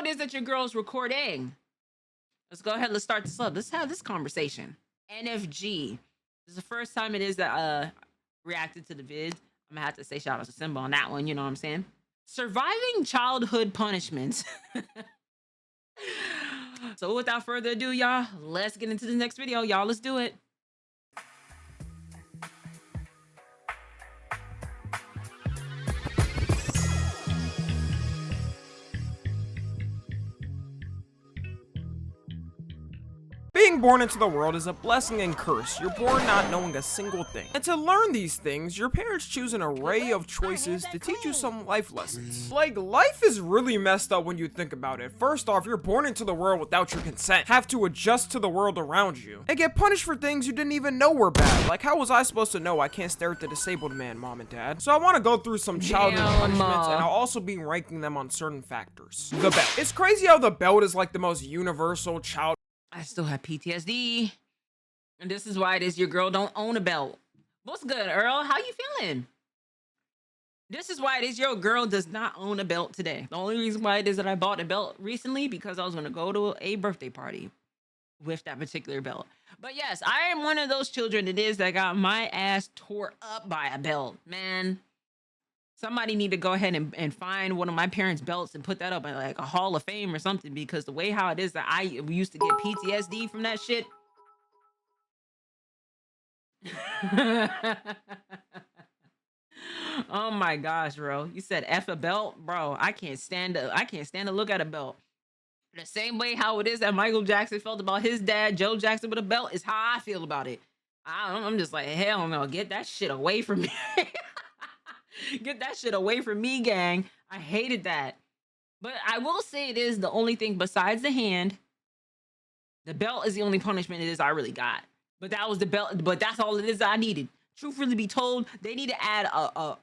it is that your girl's recording. Let's go ahead. Let's start this up. Let's have this conversation. NFG. This is the first time it is that reacted to the vid. I'm gonna have to say shout out to Simba on that one. You know what I'm saying? Surviving childhood punishments. So without further ado, y'all, let's get into the next video. Y'all, let's do it. Being born into the world is a blessing and curse. You're born not knowing a single thing. And to learn these things, your parents choose an array of choices to teach you some life lessons. Like, life is really messed up when you think about it. First off, you're born into the world without your consent, have to adjust to the world around you, and get punished for things you didn't even know were bad. Like, how was I supposed to know I can't stare at the disabled man, mom and dad? So I want to go through some childhood punishments, and I'll also be ranking them on certain factors. The belt. It's crazy how the belt is like the most universal child. I still have PTSD. And this is why it is your girl don't own a belt. What's good, Earl? How you feeling? This is why it is your girl does not own a belt today. The only reason why it is that I bought a belt recently because I was going to go to a birthday party with that particular belt. But yes, I am one of those children it is that got my ass tore up by a belt, man. Somebody need to go ahead and find one of my parents' belts and put that up in like a Hall of Fame or something, because the way how it is that we used to get PTSD from that shit. Oh my gosh, bro. You said F a belt? Bro, I can't stand to look at a belt. The same way how it is that Michael Jackson felt about his dad, Joe Jackson, with a belt is how I feel about it. I'm just like, hell no, get that shit away from me. Get that shit away from me, gang. I hated that. But I will say it is the only thing besides the hand. The belt is the only punishment it is I really got. But that was the belt. But that's all it is I needed. Truthfully be told, they need to add a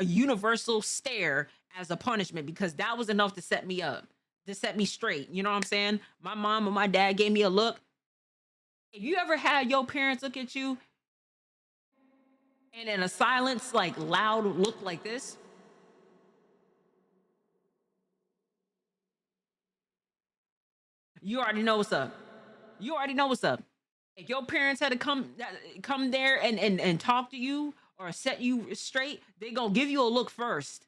universal stare as a punishment, because that was enough to set me up, to set me straight. You know what I'm saying? My mom and my dad gave me a look. If you ever had your parents look at you and in a silence, like loud look like this, you already know what's up. You already know what's up. If your parents had to come there and talk to you or set you straight, they gonna give you a look first.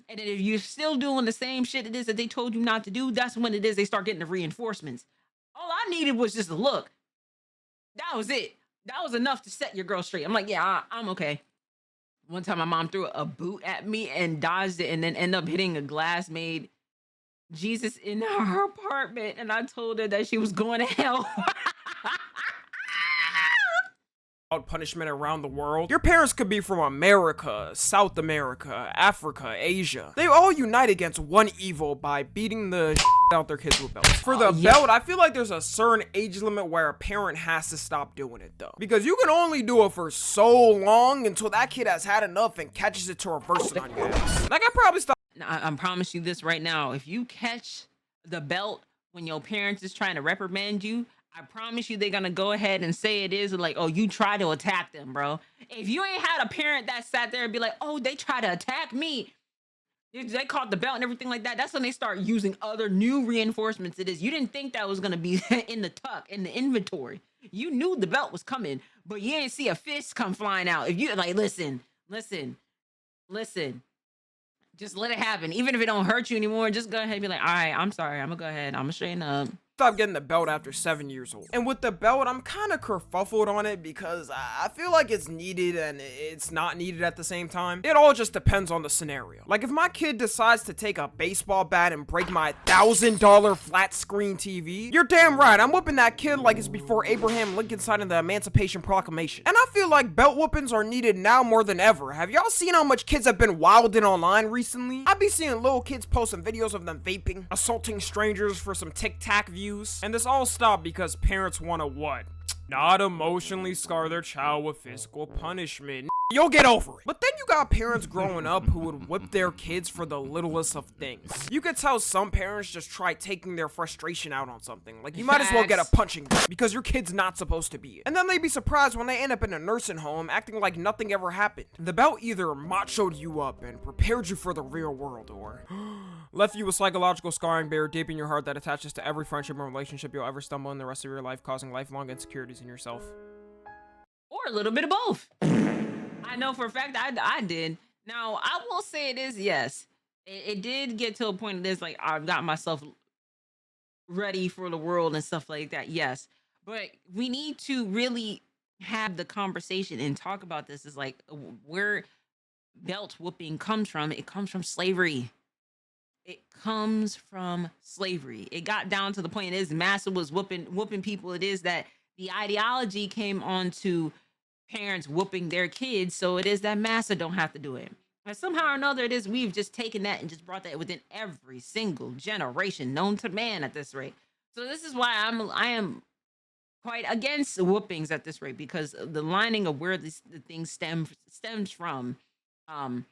And then if you're still doing the same shit it is that they told you not to do, that's when it is they start getting the reinforcements. All I needed was just a look. That was it. That was enough to set your girl straight. I'm like, yeah, I'm okay. One time my mom threw a boot at me and dodged it and then ended up hitting a glass made Jesus in her apartment. And I told her that she was going to hell. Punishment around the world. Your parents could be from America, South America, Africa, Asia. They all unite against one evil by beating the out their kids with belts. For the belt, I feel like there's a certain age limit where a parent has to stop doing it though, because you can only do it for so long until that kid has had enough and catches it to reverse it on you. Like, I probably stop. I promise you this right now. If you catch the belt when your parents is trying to reprimand you, I promise you they're gonna go ahead and say it is like, oh, you try to attack them, bro. If you ain't had a parent that sat there and be like, oh, they try to attack me, they caught the belt and everything like that, that's when they start using other new reinforcements. It is, you didn't think that was gonna be in the tuck, in the inventory. You knew the belt was coming, but you didn't see a fist come flying out. If you like, listen, just let it happen. Even if it don't hurt you anymore, just go ahead and be like, all right, I'm sorry, I'm gonna go ahead, I'm gonna straighten up. Stop getting the belt after 7 years old. And with the belt, I'm kind of kerfuffled on it because I feel like it's needed and it's not needed at the same time. It all just depends on the scenario. Like, if my kid decides to take a baseball bat and break my $1,000 flat screen TV, you're damn right, I'm whooping that kid like it's before Abraham Lincoln signed the Emancipation Proclamation. And I feel like belt whoopings are needed now more than ever. Have y'all seen how much kids have been wilding online recently? I be seeing little kids posting videos of them vaping, assaulting strangers for some tic-tac views. And this all stopped because parents want to what? Not emotionally scar their child with physical punishment. You'll get over it. But then you got parents growing up who would whip their kids for the littlest of things. You could tell some parents just try taking their frustration out on something. Like, you might as well get a punching bag because your kid's not supposed to be it. And then they'd be surprised when they end up in a nursing home acting like nothing ever happened. The belt either machoed you up and prepared you for the real world, or left you with psychological scarring buried deep in your heart that attaches to every friendship and relationship you'll ever stumble in the rest of your life, causing lifelong insecurities in yourself. Or a little bit of both. I know for a fact I did. Now, I will say it is, yes. It did get to a point of this, like, I've got myself ready for the world and stuff like that, yes. But we need to really have the conversation and talk about this. Is like where belt whooping comes from. It comes from slavery. It comes from slavery. It got down to the point, it is massa was whooping people. It is that the ideology came on to parents whooping their kids, so it is that massa don't have to do it. And somehow or another, it is we've just taken that and just brought that within every single generation known to man at this rate. So this is why I am quite against whoopings at this rate, because the lining of where the thing stems from, and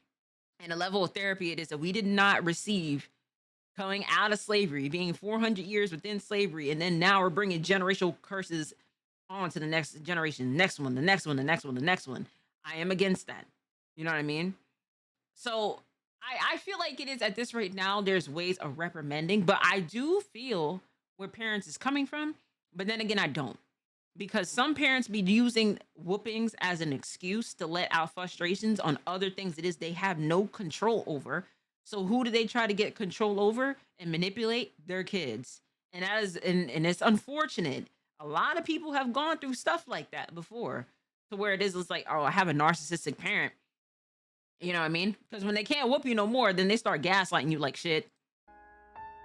the level of therapy it is that we did not receive coming out of slavery, being 400 years within slavery, and then now we're bringing generational curses on to the next generation, next one, the next one, the next one, the next one. I am against that. You know what I mean? So I feel like it is at this rate now, there's ways of reprimanding, but I do feel where parents is coming from. But then again, I don't. Because some parents be using whoopings as an excuse to let out frustrations on other things it is they have no control over. So who do they try to get control over and manipulate? Their kids. And that is, and it's unfortunate. A lot of people have gone through stuff like that before, to where it's like, oh, I have a narcissistic parent. You know what I mean? Because when they can't whoop you no more, then they start gaslighting you like shit.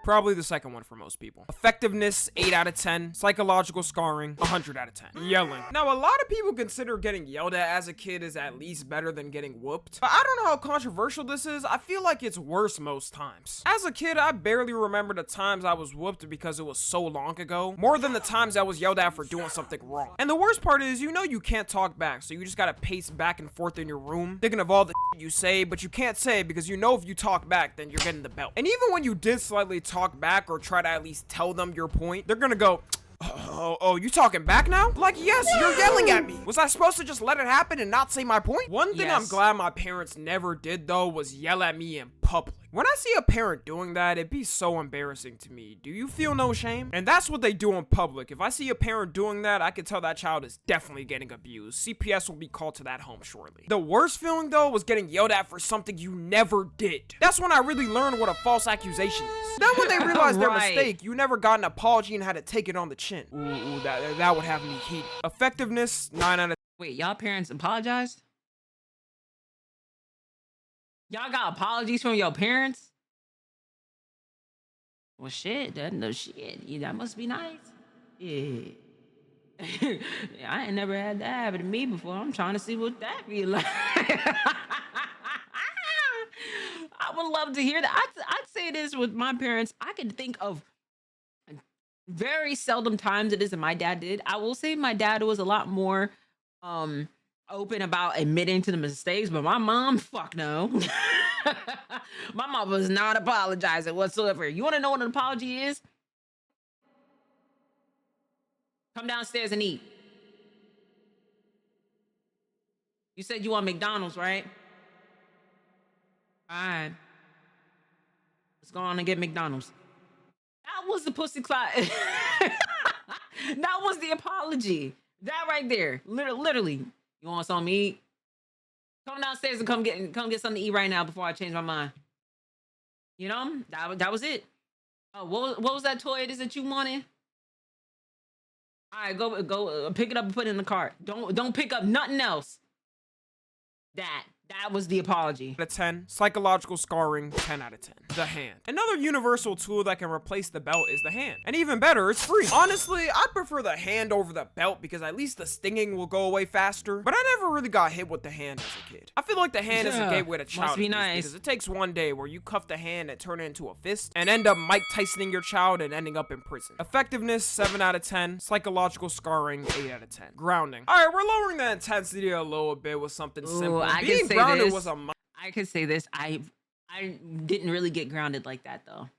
Probably the second one for most people. Effectiveness, 8 out of 10. Psychological scarring, 100 out of 10. Yelling. Now, a lot of people consider getting yelled at as a kid is at least better than getting whooped. But I don't know how controversial this is. I feel like it's worse most times. As a kid, I barely remember the times I was whooped because it was so long ago, more than the times I was yelled at for doing something wrong. And the worst part is, you know you can't talk back, so you just gotta pace back and forth in your room, thinking of all the you say, but you can't say because you know if you talk back, then you're getting the belt. And even when you did slightly talk back or try to at least tell them your point, they're gonna go, oh, you talking back now? Like, yes, you're yelling at me. Was I supposed to just let it happen and not say my point? One thing I'm glad my parents never did, though, was yell at me in public. When I see a parent doing that, it'd be so embarrassing to me. Do you feel no shame? And that's what they do in public. If I see a parent doing that, I can tell that child is definitely getting abused. CPS will be called to that home shortly. The worst feeling, though, was getting yelled at for something you never did. That's when I really learned what a false accusation is. Then when they realized their mistake, you never got an apology and had to take it on the chin. Ooh, that would have me heated. Effectiveness, 9 out of... Wait, y'all parents apologized? Y'all got apologies from your parents? Well, shit, that must be nice. Yeah. I ain't never had that happen to me before. I'm trying to see what that be like. I would love to hear that. I'd say this with my parents. I could think of very seldom times it is that my dad did. I will say my dad was a lot more open about admitting to the mistakes, but my mom, fuck no. My mom was not apologizing whatsoever. You want to know what an apology is? Come downstairs and eat. You said you want McDonald's, right? All right. Let's go on and get McDonald's. That was the pussy clot. That was the apology. That right there. Literally. You want something to eat? Come downstairs and come get something to eat right now before I change my mind. You know, that was it. Oh, what was that toy it is that you wanted? All right, go pick it up and put it in the cart. Don't pick up nothing else. That was the apology. Out of 10. Psychological scarring, 10 out of 10. The hand. Another universal tool that can replace the belt is the hand. And even better, it's free. Honestly, I prefer the hand over the belt because at least the stinging will go away faster. But I never really got hit with the hand as a kid. I feel like the hand is a gateway to child abuse because it takes one day where you cuff the hand and turn it into a fist and end up Mike Tysoning your child and ending up in prison. Effectiveness, 7 out of 10. Psychological scarring, 8 out of 10. Grounding. Alright, we're lowering the intensity a little bit with something simple. Being grounded was a I could say this. I didn't really get grounded like that though.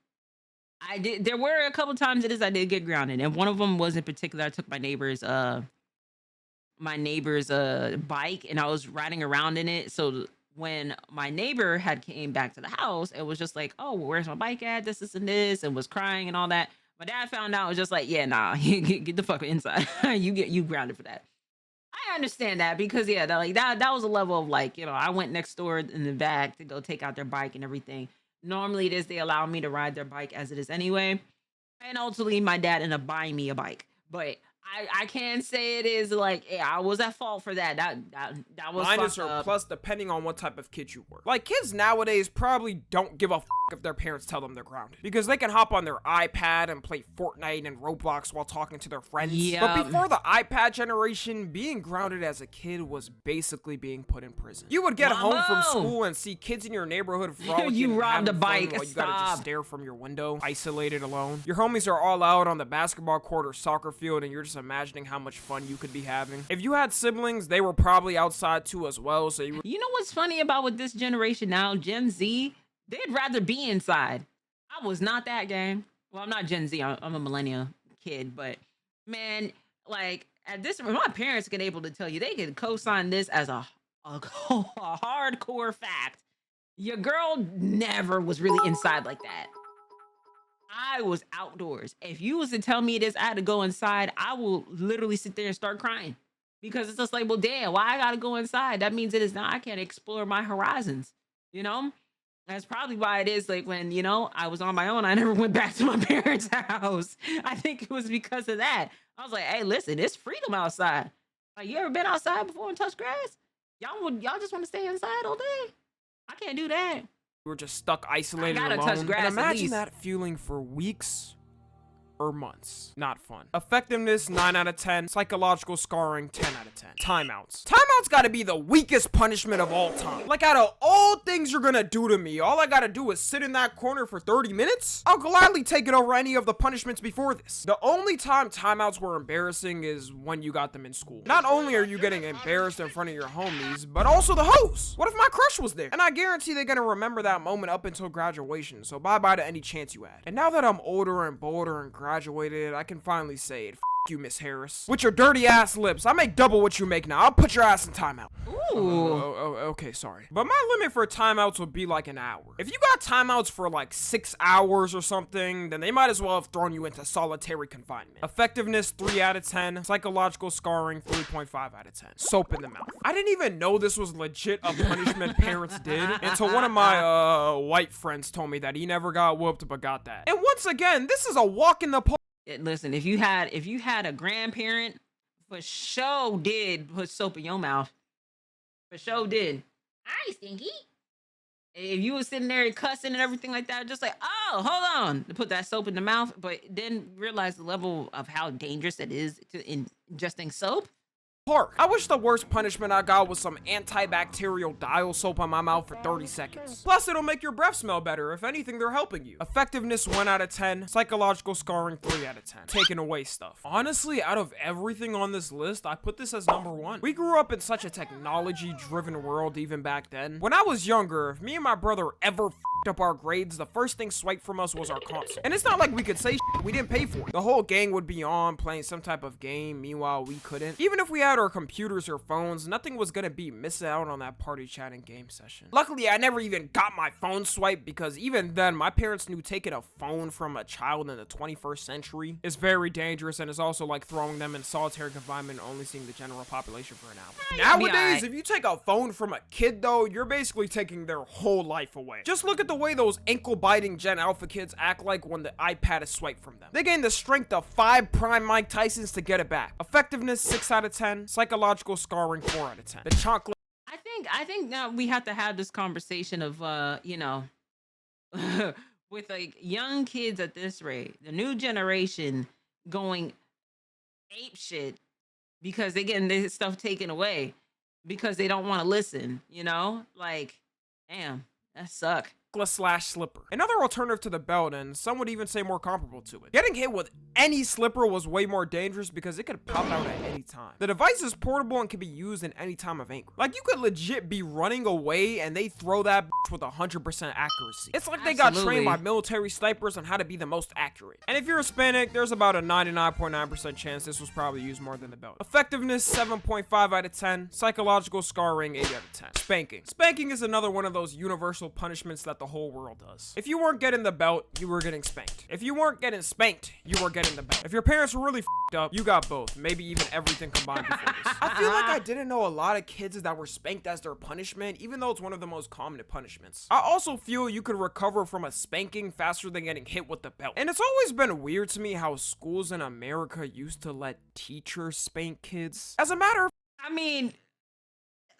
I did. There were a couple times I did get grounded, and one of them was in particular. I took my neighbor's bike, and I was riding around in it. So when my neighbor had came back to the house, it was just like, oh, well, where's my bike at? This, and this, and was crying and all that. My dad found out, was just like, yeah, nah, get the fuck inside. you grounded for that. I understand that because yeah, that was a level of like, I went next door in the back to go take out their bike and everything. Normally they allow me to ride their bike as it is anyway. And ultimately my dad ended up buying me a bike. But I can say it is like, yeah, I was at fault for that. That was minus or plus depending on what type of kid you were. Like kids nowadays probably don't give a if their parents tell them they're grounded because they can hop on their iPad and play Fortnite and Roblox while talking to their friends. But before the iPad generation, being grounded as a kid was basically being put in prison. You would get home from school and see kids in your neighborhood frolicking. You robbed a bike. While you gotta just stare from your window, isolated, alone. Your homies are all out on the basketball court or soccer field, and you're just imagining how much fun you could be having. If you had siblings, they were probably outside too as well. So you know what's funny about with this generation now, Gen Z? They'd rather be inside. I was not that gang. Well, I'm not Gen Z. I'm a millennial kid, but man, like at this, my parents get able to tell you they could co-sign this as a hardcore fact. Your girl never was really inside like that. I was outdoors. If you was to tell me this, I had to go inside, I will literally sit there and start crying because it's just like, well, damn, why I gotta go inside? That means it is not. I can't explore my horizons. That's probably why it is like when, I was on my own, I never went back to my parents' house. I think it was because of that. I was like, hey, listen, it's freedom outside. Like, you ever been outside before and touched grass? Y'all just want to stay inside all day? I can't do that. We're just stuck isolated alone. Touch grass, and imagine that feeling for weeks or months. Not fun. Effectiveness, 9 out of 10. Psychological scarring, 10 out of 10. Timeouts. Timeouts gotta be the weakest punishment of all time. Like, out of all things you're gonna do to me, all I gotta do is sit in that corner for 30 minutes? I'll gladly take it over any of the punishments before this. The only time timeouts were embarrassing is when you got them in school. Not only are you getting embarrassed in front of your homies, but also the host. What if my crush was there? And I guarantee they're gonna remember that moment up until graduation, so bye-bye to any chance you had. And now that I'm older and bolder and graduated, I can finally say it. F you, Miss Harris. With your dirty ass lips, I make double what you make now. I'll put your ass in timeout. Ooh. Okay, sorry. But my limit for timeouts would be like an hour. If you got timeouts for like 6 hours or something, then they might as well have thrown you into solitary confinement. Effectiveness, 3 out of 10. Psychological scarring, 3.5 out of 10. Soap in the mouth. I didn't even know this was legit a punishment parents did until one of my white friends told me that he never got whooped but got that. And once again, this is a walk in the park. Listen, if you had a grandparent, for sure did put soap in your mouth. For sure did. Hi, Stinky. If you was sitting there cussing and everything like that, just like, oh, hold on, to put that soap in the mouth, but then realize the level of how dangerous it is to ingesting soap. I wish the worst punishment I got was some antibacterial dial soap on my mouth for 30 seconds. Plus, it'll make your breath smell better. If anything, they're helping you. Effectiveness, 1 out of 10. Psychological scarring, 3 out of 10. Taking away stuff. Honestly, out of everything on this list, I put this as number 1. We grew up in such a technology-driven world even back then. When I was younger, if me and my brother ever up our grades, the first thing swiped from us was our console. And it's not like we could say shit, we didn't pay for it. The whole gang would be on playing some type of game, meanwhile we couldn't. Even if we had our computers or phones, nothing was gonna be missing out on that party chat and game session. Luckily, I never even got my phone swiped because even then, my parents knew taking a phone from a child in the 21st century is very dangerous and is also like throwing them in solitary confinement and only seeing the general population for an hour. Nowadays, if you take a phone from a kid though, you're basically taking their whole life away. Just look at the way those ankle-biting Gen Alpha kids act like when the iPad is swiped from them. They gain the strength of 5 prime Mike Tysons to get it back. Effectiveness, 6 out of 10. Psychological scarring, 4 out of 10. The chocolate. think now we have to have this conversation of with like young kids at this rate, the new generation going ape shit because they getting their stuff taken away because they don't want to listen, like, damn, that suck. Slash slipper. Another alternative to the belt, and some would even say more comparable to it. Getting hit with any slipper was way more dangerous because it could pop out at any time. The device is portable and can be used in any time of anger. Like, you could legit be running away and they throw that bitch with 100% accuracy. It's like they got trained by military snipers on how to be the most accurate. And if you're Hispanic, there's about a 99.9% chance this was probably used more than the belt. Effectiveness 7.5 out of 10. Psychological scarring 8 out of 10. Spanking. Spanking is another one of those universal punishments that the whole world does. If you weren't getting the belt, you were getting spanked. If you weren't getting spanked, you were getting the belt. If your parents were really f***ed up, you got both. Maybe even everything combined before this. I feel like I didn't know a lot of kids that were spanked as their punishment, even though it's one of the most common punishments. I also feel you could recover from a spanking faster than getting hit with the belt. And it's always been weird to me how schools in America used to let teachers spank kids. As a matter of I mean,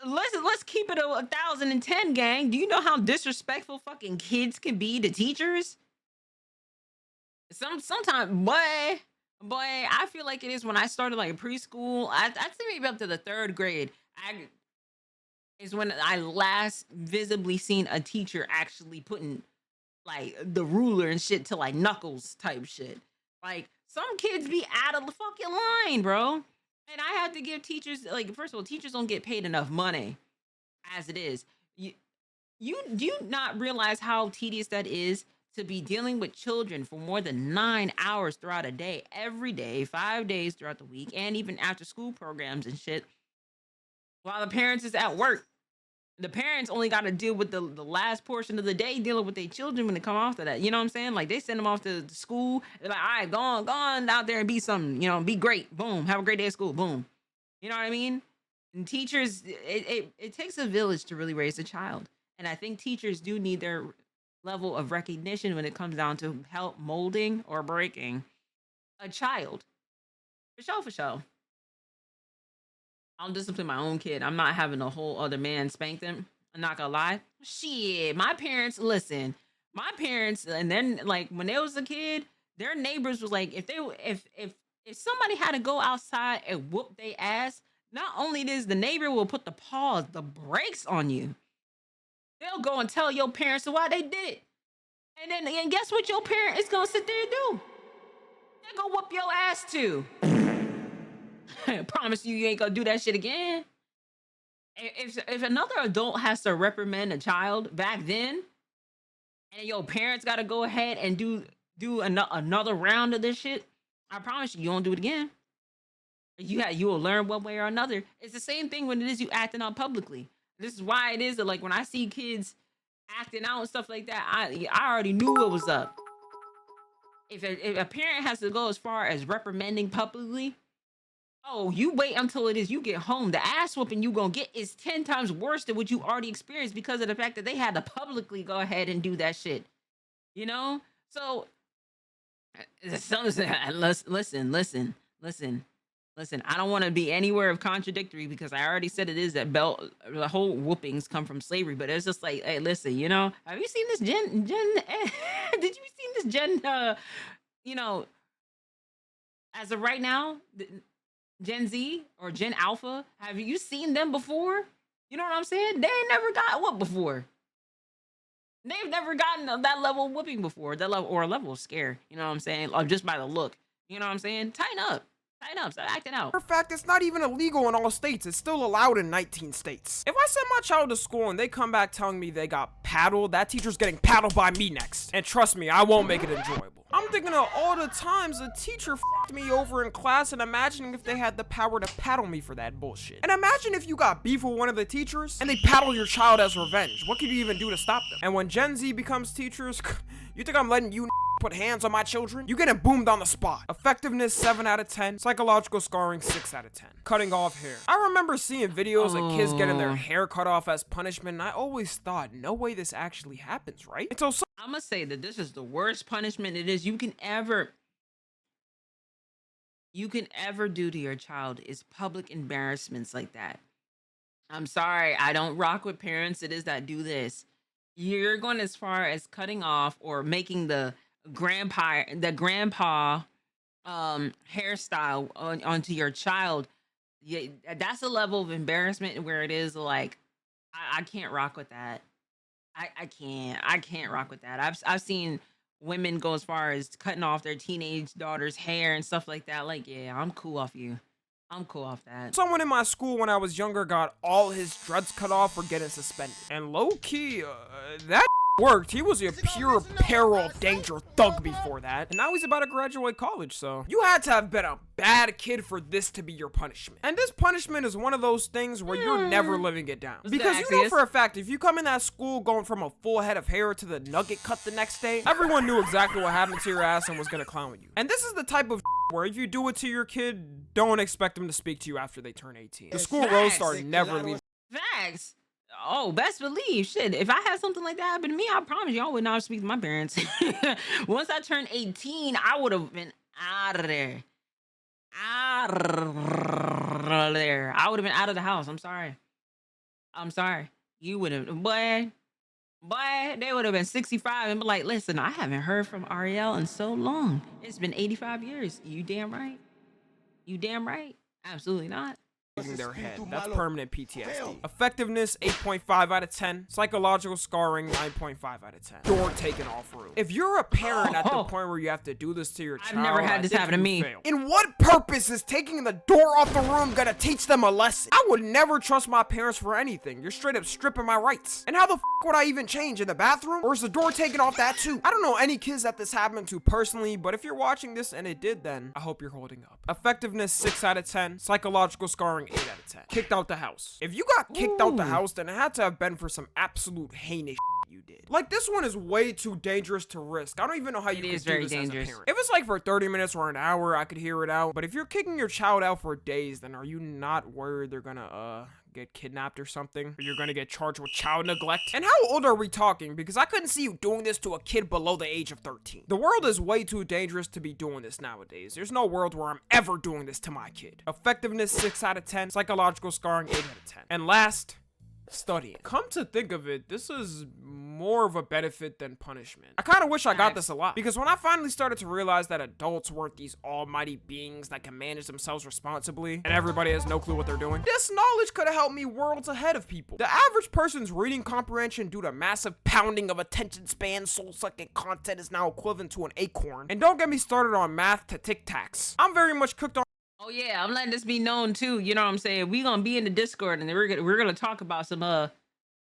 let's keep it 1,010, gang. Do you know how disrespectful fucking kids can be to teachers? Sometimes, boy, I feel like it is when I started like preschool. I'd say maybe up to the 3rd grade. Is when I last visibly seen a teacher actually putting like the ruler and shit to like knuckles type shit. Like, some kids be out of the fucking line, bro. And I have to give teachers, like, first of all, teachers don't get paid enough money as it is. You do you not realize how tedious that is to be dealing with children for more than 9 hours throughout a day, every day, 5 days throughout the week, and even after school programs and shit, while the parents is at work. The parents only got to deal with the last portion of the day dealing with their children when they come off to that. You know what I'm saying? Like, they send them off to school. They're like, all right, go on out there and be something, be great. Boom. Have a great day at school. Boom. You know what I mean? And teachers, it takes a village to really raise a child. And I think teachers do need their level of recognition when it comes down to help molding or breaking a child. For sure. I'll discipline my own kid. I'm not having a whole other man spank them. I'm not gonna lie. Shit, my parents, listen. My parents, and then like when they was a kid, their neighbors was like, if somebody had to go outside and whoop their ass, not only this, the neighbor will put the brakes on you. They'll go and tell your parents why they did it. And guess what your parent is gonna sit there and do? They're gonna whoop your ass too. Promise you ain't gonna do that shit again. If another adult has to reprimand a child back then, and your parents got to go ahead and do another round of this shit, I promise you won't do it again. You will learn one way or another. It's the same thing when it is you acting out publicly. This is why it is that, like, when I see kids acting out and stuff like that, I already knew what was up. If a parent has to go as far as reprimanding publicly, oh, you wait until it is you get home. The ass whooping you gonna get is 10 times worse than what you already experienced because of the fact that they had to publicly go ahead and do that shit. So listen. I don't want to be anywhere of contradictory because I already said it is that the whole whoopings come from slavery. But it's just like, hey, listen, have you seen this Gen? Did you see this Gen? As of right now, Gen Z or Gen Alpha, have you seen them before? You know what I'm saying? They ain't never got whooped before. They've never gotten that level of whooping before, that level or a level of scare. You know what I'm saying? Or just by the look. You know what I'm saying? Tighten up. Start acting out. In fact, it's not even illegal in all states. It's still allowed in 19 states. If I send my child to school and they come back telling me they got paddled, that teacher's getting paddled by me next. And trust me, I won't make it enjoyable. I'm thinking of all the times a teacher f***ed me over in class and imagining if they had the power to paddle me for that bullshit. And imagine if you got beef with one of the teachers and they paddle your child as revenge. What can you even do to stop them? And when Gen Z becomes teachers, you think I'm letting you put hands on my children? You getting boomed on the spot. Effectiveness 7 out of 10. Psychological scarring 6 out of 10. Cutting off hair. I remember seeing videos of kids getting their hair cut off as punishment, and I always thought, no way this actually happens, right? Until I'm gonna say that this is the worst punishment it is you can ever do to your child is public embarrassments like that. I'm sorry, I don't rock with parents. It is that do this. You're going as far as cutting off or making the grandpa hairstyle onto your child. Yeah, that's a level of embarrassment where it is like I can't rock with that. I can't rock with that. I've seen women go as far as cutting off their teenage daughter's hair and stuff like that. Like, yeah, I'm cool off you. I'm cool off that. Someone in my school when I was younger got all his dreads cut off for getting suspended. And low-key, that worked. He was a pure peril danger thug before that. And now he's about to graduate college, so. You had to have been a bad kid for this to be your punishment. And this punishment is one of those things where you're never living it down. Because you know for a fact, if you come in that school going from a full head of hair to the Nugget Cut the next day, everyone knew exactly what happened to your ass and was gonna clown with you. And this is the type of where if you do it to your kid, don't expect them to speak to you after they turn 18. The school roast are never leaving. Facts. Oh, best believe. Shit, if I had something like that happen to me, I promise you I would not speak to my parents. Once I turned 18, I would have been out of there. Out of there. I would have been out of the house. I'm sorry. I'm sorry. You would have, boy, they would have been 65 and be like, listen, I haven't heard from Ariel in so long. It's been 85 years. You damn right. You damn right. Absolutely not. Their head. That's permanent PTSD. Effectiveness 8.5 out of 10. Psychological scarring 9.5 out of 10. Door taken off room. If you're a parent at the point where you have to do this to your child, I've never had this happen to me. Fail. In what purpose is taking the door off the room gonna teach them a lesson? I would never trust my parents for anything. You're straight up stripping my rights. And how the f would I even change? In the bathroom? Or is the door taken off that too? I don't know any kids that this happened to personally, but if you're watching this and it did, then I hope you're holding up. Effectiveness 6 out of 10. Psychological scarring 8 out of 10. Kicked out the house. If you got kicked out the house, then it had to have been for some absolute heinous you did. Like, this one is way too dangerous to risk. I don't even know how you can do this as a parent. If it's like for 30 minutes or an hour, I could hear it out. But if you're kicking your child out for days, then are you not worried they're gonna get kidnapped or something? Or you're gonna get charged with child neglect? And how old are we talking? Because I couldn't see you doing this to a kid below the age of 13. The world is way too dangerous to be doing this nowadays. There's no world where I'm ever doing this to my kid. Effectiveness 6 out of 10. Psychological scarring 8 out of 10. And last, studying. Come to think of it, this is more of a benefit than punishment. I kind of wish I got this a lot, because when I finally started to realize that adults weren't these almighty beings that can manage themselves responsibly and everybody has no clue what they're doing, this knowledge could have helped me worlds ahead of people. The average person's reading comprehension due to massive pounding of attention span soul-sucking content is now equivalent to an acorn. And don't get me started on math to tic-tacs. I'm very much cooked on. Oh yeah, I'm letting this be known too. You know what I'm saying? We gonna be in the Discord and we're gonna talk about some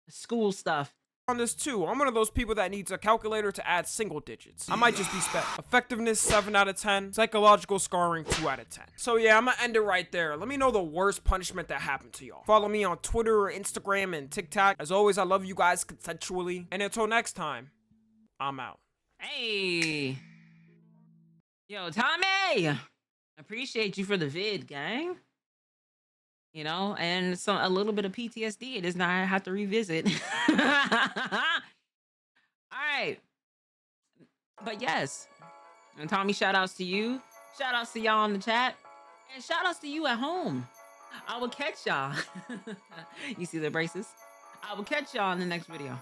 school stuff. On this too, I'm one of those people that needs a calculator to add single digits. I might just be spec. Effectiveness 7 out of 10. Psychological scarring 2 out of 10. So yeah, I'm gonna end it right there. Let me know the worst punishment that happened to y'all. Follow me on Twitter, Instagram, and TikTok. As always, I love you guys consensually. And until next time, I'm out. Hey, yo, Tommy, appreciate you for the vid, gang. You know, and a little bit of PTSD. It does not have to revisit. All right. But yes. And Tommy, shout outs to you. Shout outs to y'all in the chat. And shout outs to you at home. I will catch y'all. You see the braces? I will catch y'all in the next video.